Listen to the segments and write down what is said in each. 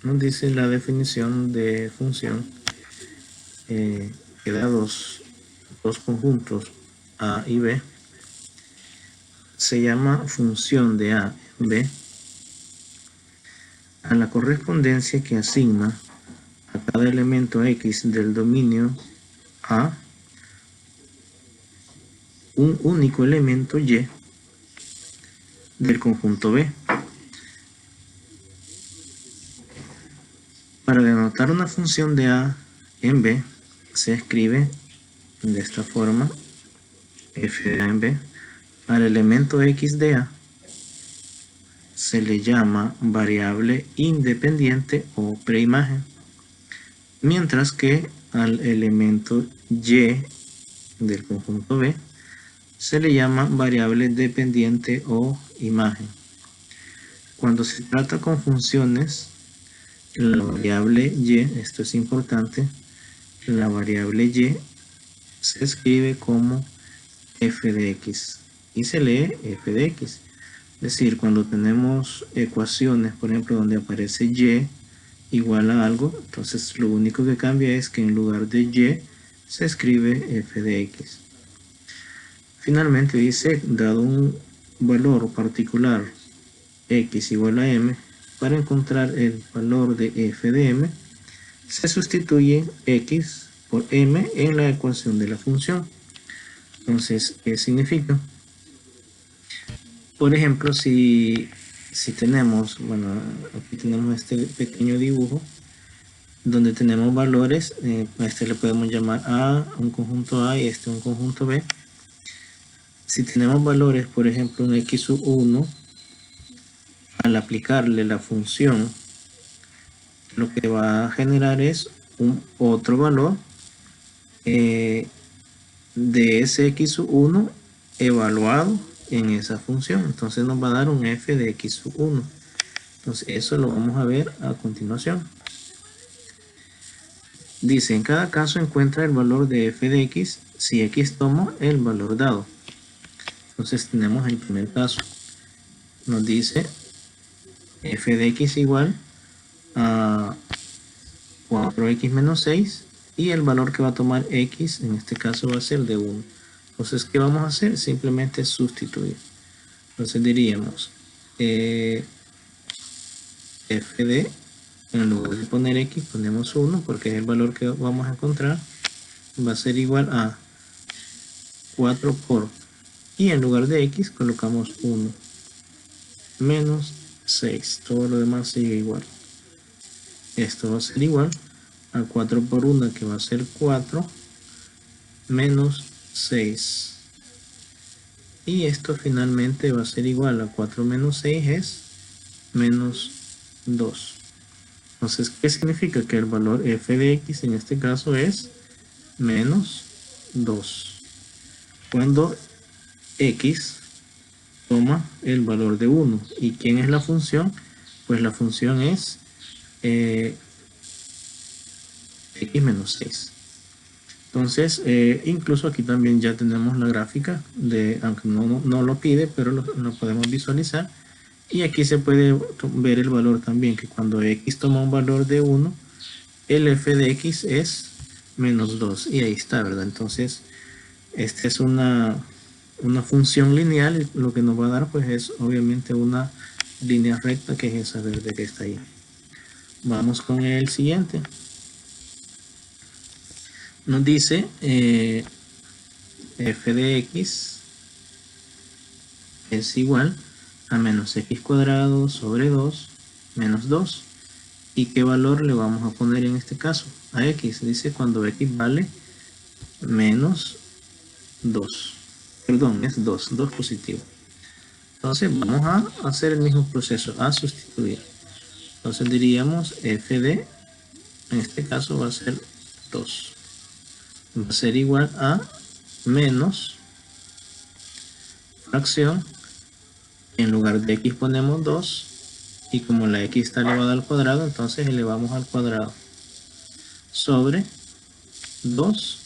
Nos dice la definición de función que da dos conjuntos A y B. Se llama función de A en B a la correspondencia que asigna a cada elemento X del dominio A un único elemento Y del conjunto B. Para denotar una función de A en B, se escribe de esta forma: f de A en B. Al elemento X de A se le llama variable independiente o preimagen, mientras que al elemento Y del conjunto B se le llama variable dependiente o imagen. Cuando se trata con funciones, la variable Y, esto es importante, la variable Y se escribe como f de x y se lee f de x. Es decir, cuando tenemos ecuaciones, por ejemplo, donde aparece y igual a algo, entonces lo único que cambia es que en lugar de y se escribe f de x. Finalmente dice, dado un valor particular x igual a m, para encontrar el valor de f de m, se sustituye x por m en la ecuación de la función. Entonces, ¿qué significa? Por ejemplo, si tenemos, bueno, aquí tenemos este pequeño dibujo donde tenemos valores, a este le podemos llamar A, un conjunto A, y este un conjunto B. Si tenemos valores, por ejemplo, un x1, al aplicarle la función, lo que va a generar es un otro valor de ese x1 evaluado en esa función. Entonces nos va a dar un f de x1. Entonces eso lo vamos a ver a continuación. Dice, en cada caso encuentra el valor de f de x si x toma el valor dado. Entonces tenemos el primer caso. Nos dice f de x igual a 4x menos 6 y el valor que va a tomar x en este caso va a ser de 1. Entonces, ¿qué vamos a hacer? Simplemente sustituir. Entonces diríamos f de, en lugar de poner x, ponemos 1 porque es el valor que vamos a encontrar. Va a ser igual a 4 por, y en lugar de x colocamos 1 menos 6. Todo lo demás sigue igual. Esto va a ser igual a 4 por 1, que va a ser 4, menos 6. Y esto finalmente va a ser igual a 4 menos 6 es menos 2. Entonces, ¿qué significa? Que el valor f de x en este caso es menos 2. Cuando x toma el valor de 1. ¿Y quién es la función? Pues la función es x menos 6. Entonces, incluso aquí también ya tenemos la gráfica, aunque no lo pide, pero lo podemos visualizar. Y aquí se puede ver el valor también, que cuando x toma un valor de 1, el f de x es menos 2. Y ahí está, ¿verdad? Entonces, esta es una función lineal, y lo que nos va a dar pues es obviamente una línea recta, que es esa verde que está ahí. Vamos con el siguiente. Nos dice f de x es igual a menos x cuadrado sobre 2 menos 2. ¿Y qué valor le vamos a poner en este caso? A x. Dice cuando x vale menos 2. Perdón, es 2 positivo. Entonces vamos a hacer el mismo proceso, a sustituir. Entonces diríamos f de, en este caso va a ser 2. Va a ser igual a menos fracción. En lugar de x ponemos 2. Y como la x está elevada al cuadrado, entonces elevamos al cuadrado. Sobre 2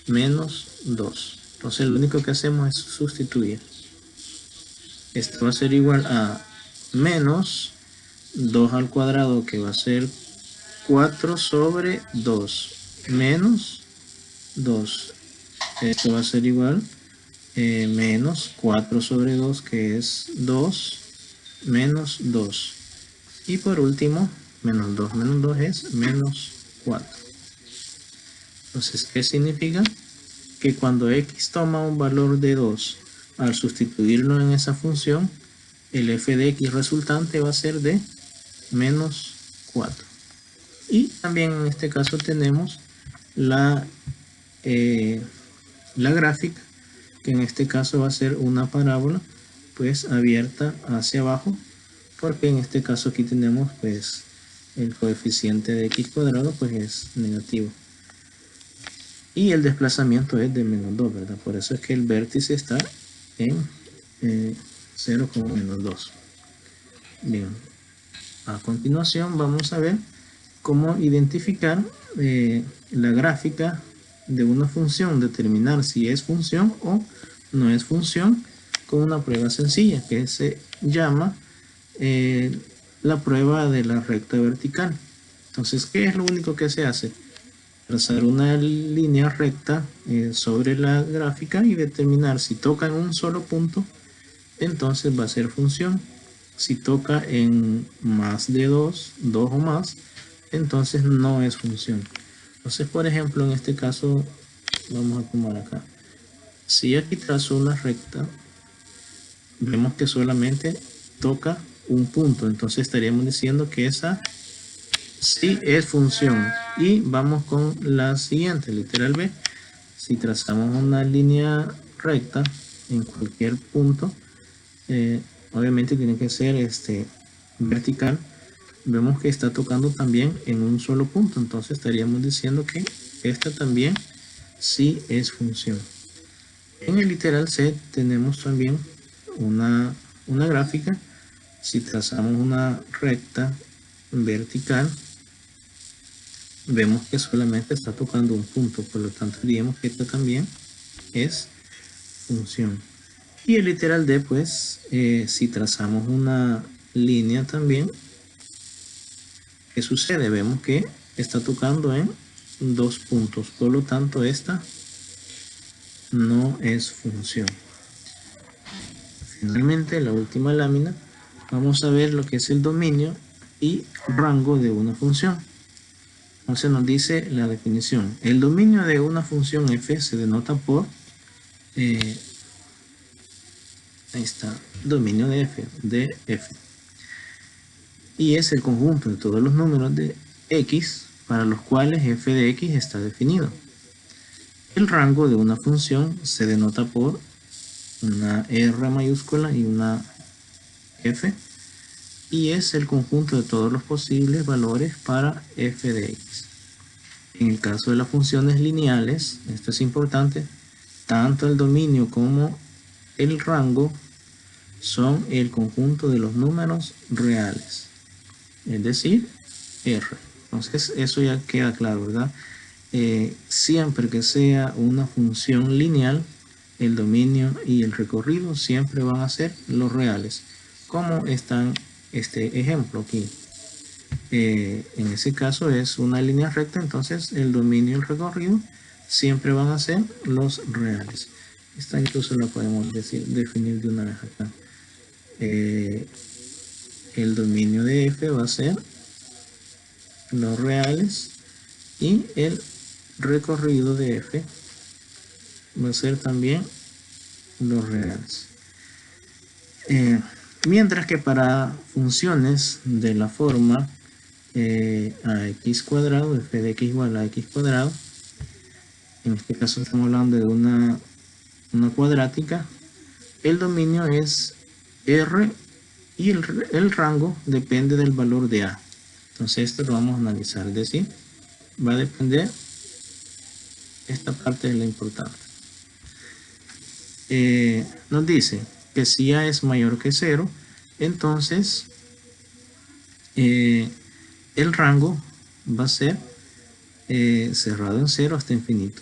menos 2. Entonces lo único que hacemos es sustituir. Esto va a ser igual a menos 2 al cuadrado, que va a ser 4 sobre 2 menos 2. Esto va a ser igual menos 4 sobre 2, que es 2 menos 2. Y por último, menos 2 es menos 4. Entonces, ¿qué significa? Que cuando x toma un valor de 2, al sustituirlo en esa función, el f de x resultante va a ser de menos 4. Y también en este caso tenemos la gráfica, que en este caso va a ser una parábola pues abierta hacia abajo, porque en este caso aquí tenemos pues el coeficiente de x cuadrado pues es negativo y el desplazamiento es de menos 2, ¿verdad? Por eso es que el vértice está en 0, menos 2. Bien, a continuación vamos a ver cómo identificar la gráfica de una función, determinar si es función o no es función con una prueba sencilla que se llama la prueba de la recta vertical. Entonces, ¿qué es lo único que se hace? Trazar una línea recta sobre la gráfica y determinar si toca en un solo punto, entonces va a ser función. Si toca en más de dos o más, entonces no es función. Entonces, por ejemplo, en este caso, vamos a tomar acá. Si aquí trazo una recta, vemos que solamente toca un punto. Entonces estaríamos diciendo que esa sí es función. Y vamos con la siguiente, literal B. Si trazamos una línea recta en cualquier punto, obviamente tiene que ser vertical. Vemos que está tocando también en un solo punto, entonces estaríamos diciendo que esta también sí es función. En el literal C tenemos también una gráfica. Si trazamos una recta vertical, vemos que solamente está tocando un punto, por lo tanto diríamos que esta también es función. Y el literal D, pues, si trazamos una línea también, ¿qué sucede? Vemos que está tocando en dos puntos, por lo tanto esta no es función. Finalmente, la última lámina, vamos a ver lo que es el dominio y rango de una función. Entonces nos dice la definición. El dominio de una función f se denota por, ahí está, dominio de f. Y es el conjunto de todos los números de x para los cuales f de x está definido. El rango de una función se denota por una R mayúscula y una f, y es el conjunto de todos los posibles valores para f de x. En el caso de las funciones lineales, esto es importante, tanto el dominio como el rango son el conjunto de los números reales, es decir, R. Entonces eso ya queda claro, ¿verdad? Siempre que sea una función lineal, el dominio y el recorrido siempre van a ser los reales, como está en este ejemplo aquí. En ese caso es una línea recta, entonces el dominio y el recorrido siempre van a ser los reales. Esta incluso la podemos definir de una vez acá. El dominio de f va a ser los reales y el recorrido de f va a ser también los reales. Mientras que para funciones de la forma a x cuadrado, f de x igual a x cuadrado, en este caso estamos hablando de una cuadrática, el dominio es r y el rango depende del valor de a. Entonces esto lo vamos a analizar, es decir, va a depender, esta parte es la importante. Nos dice que si a es mayor que 0, entonces el rango va a ser cerrado en 0 hasta infinito.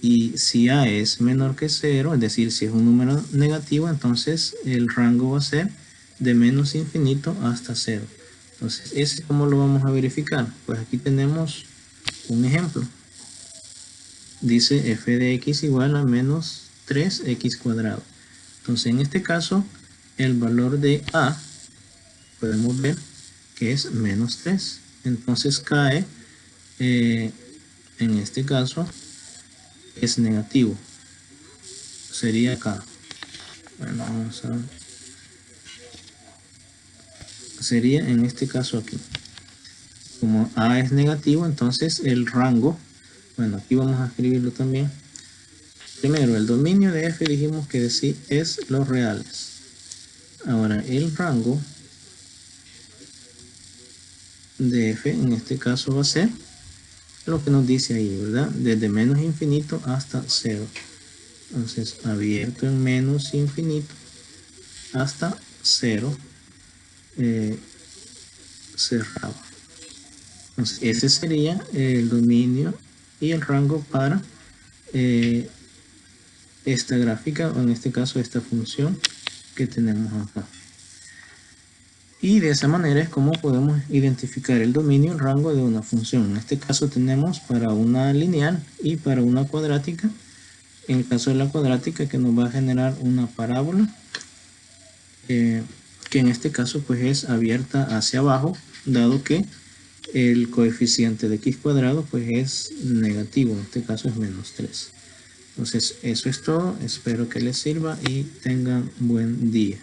Y si a es menor que 0, es decir, si es un número negativo, entonces el rango va a ser de menos infinito hasta 0. Entonces, ¿ese cómo lo vamos a verificar? Pues aquí tenemos un ejemplo. Dice f de x igual a menos 3x cuadrado. Entonces, en este caso, el valor de a, podemos ver que es menos 3. Entonces, cae, en este caso, es negativo. Sería acá. Bueno, vamos a... Sería en este caso aquí. Como a es negativo, entonces el rango, bueno, aquí vamos a escribirlo también. Primero, el dominio de f dijimos que de sí es los reales. Ahora, el rango de f en este caso va a ser lo que nos dice ahí, ¿verdad? Desde menos infinito hasta 0. Entonces, abierto en menos infinito hasta 0, cerrado. Entonces, ese sería el dominio y el rango para esta gráfica, o en este caso esta función que tenemos acá. Y de esa manera es como podemos identificar el dominio y el rango de una función. En este caso tenemos para una lineal y para una cuadrática. En el caso de la cuadrática, que nos va a generar una parábola, que en este caso pues es abierta hacia abajo, dado que el coeficiente de x cuadrado pues es negativo, en este caso es menos 3. Entonces eso es todo, espero que les sirva y tengan buen día.